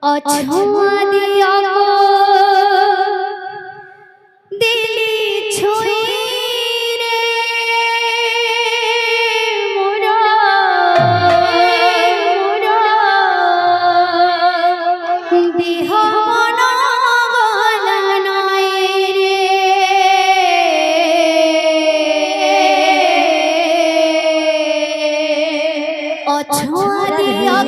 অছুয়া দিয়া দিলি ছুঁই রে মোরা দেহ মন গলা নয় রে অছুয়া দিয়া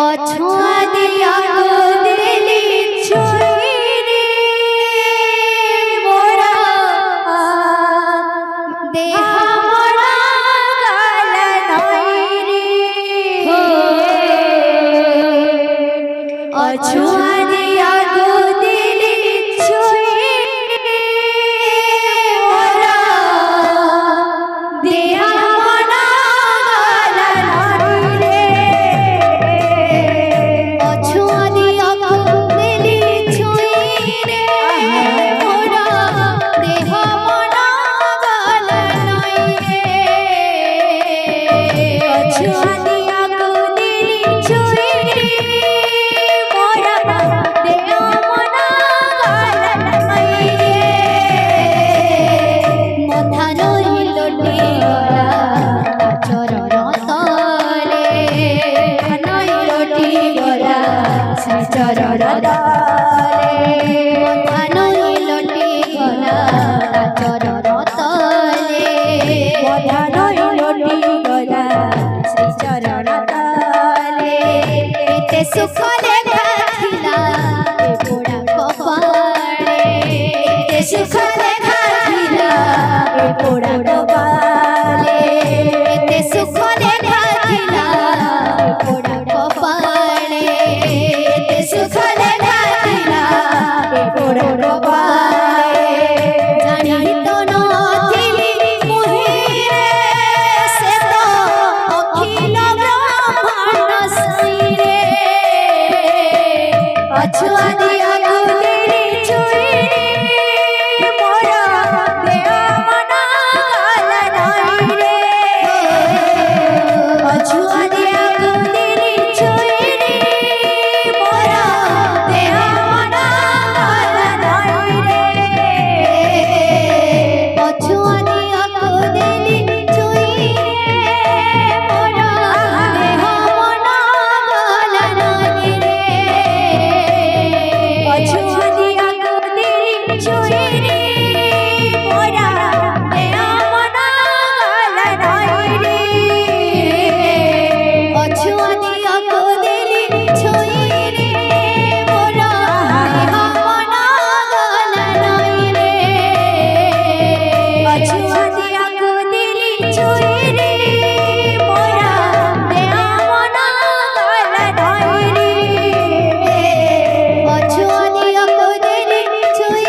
অছুয়া দিয়া দিলি ছুঁই রে মোরা দেহ মোরা গলা নয় রে অছুয়া দিয়া দিলি ছুঁই মোরা দেহ মোরা গলা নয় রে অছুয়া দিয়া দিলি ছুঁই রে মোরা দেহ মোরা গলা নয় রে অছুয়া দিয়া দিলি ছুঁই রে মোরা দেহ মোরা গলা নয় রে মথা রইল টিগলা চরণ তলে নইল টিগলা চরণ তলে মথা রইল টিগলা চরণ তলে মথা রইল টিগলা চরণ তলে এতে সুখ লেখা ছিলা পোড়া কপালে এতে সুখ লেখা ছিলা পোড়া কপালে এতে সুখ লেখা ছিলা পোড়া কপালে এতে সুখ লেখা ছিলা পোড়া কপালে জানি তো নথিলি মুহিরে সে তো অখিল ব্রহ্মাণ্ড সাইরে অছুয়া দিয়া দিলি ছুঁই মোরা দেহ মনা গলা নয় রে অছুয়া দিয়া দিলি ছুঁই মোরা দেহ মনা গলা নয় রে অছুয়া দিয়া দিলি ছুঁই মোরা দেহ মনা গলা নয় রে অছুয়া দিয়া দিলি ছুঁই মোরা দেহ মনা গলা নয় রে অছুয়া দিয়া দিলি ছুঁই মোরা দেহ মনা গলা নয় রে অছুয়া দিয়া দিলি ছুঁই মোরা দেহ মনা গলা নয় রে অছুয়া দিয়া দিলি ছুঁই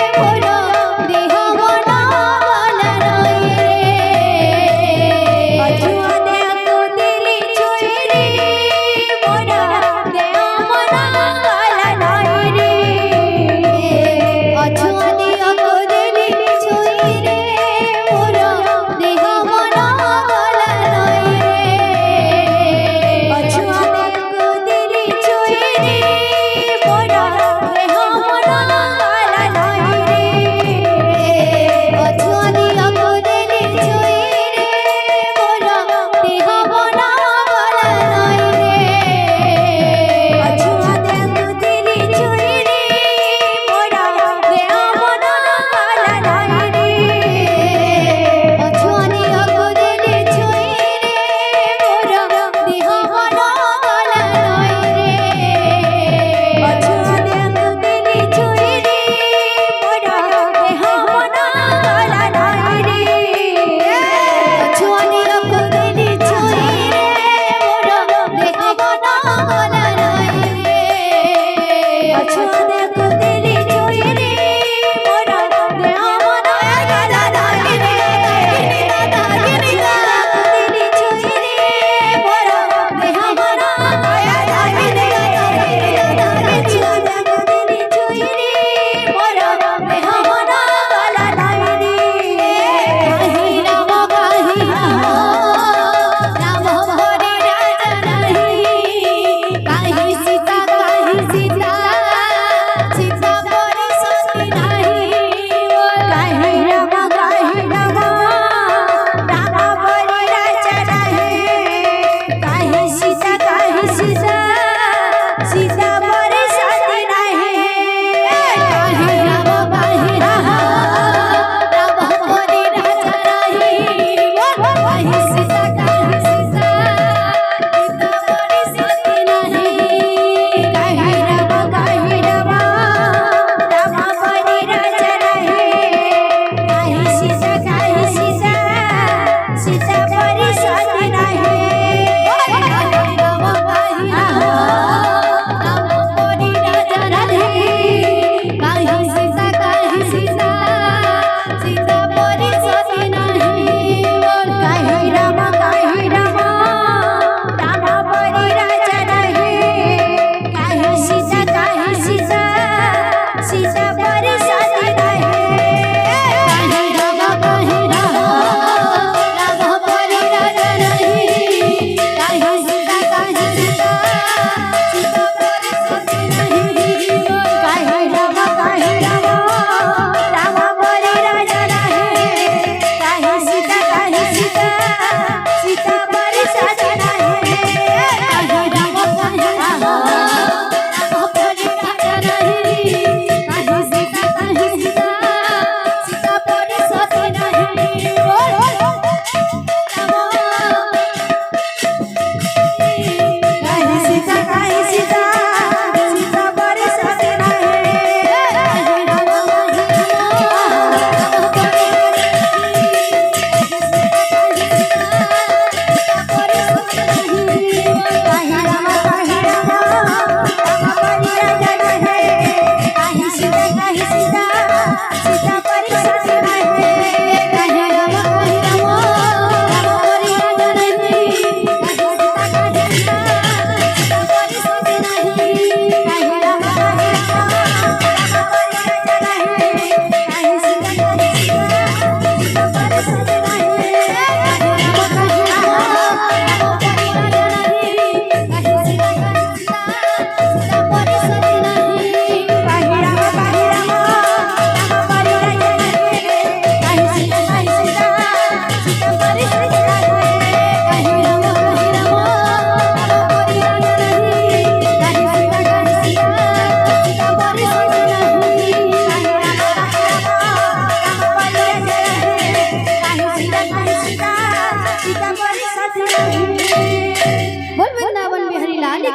মোরা দেহ মনা গলা নয় রে অছুয়া দিয়া দিলি ছুঁই মোরা দেহ মনা গলা নয় রে অছুয়া দিয়া দিলি ছুঁই মোরা দেহ মনা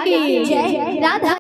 কি জয় রাধা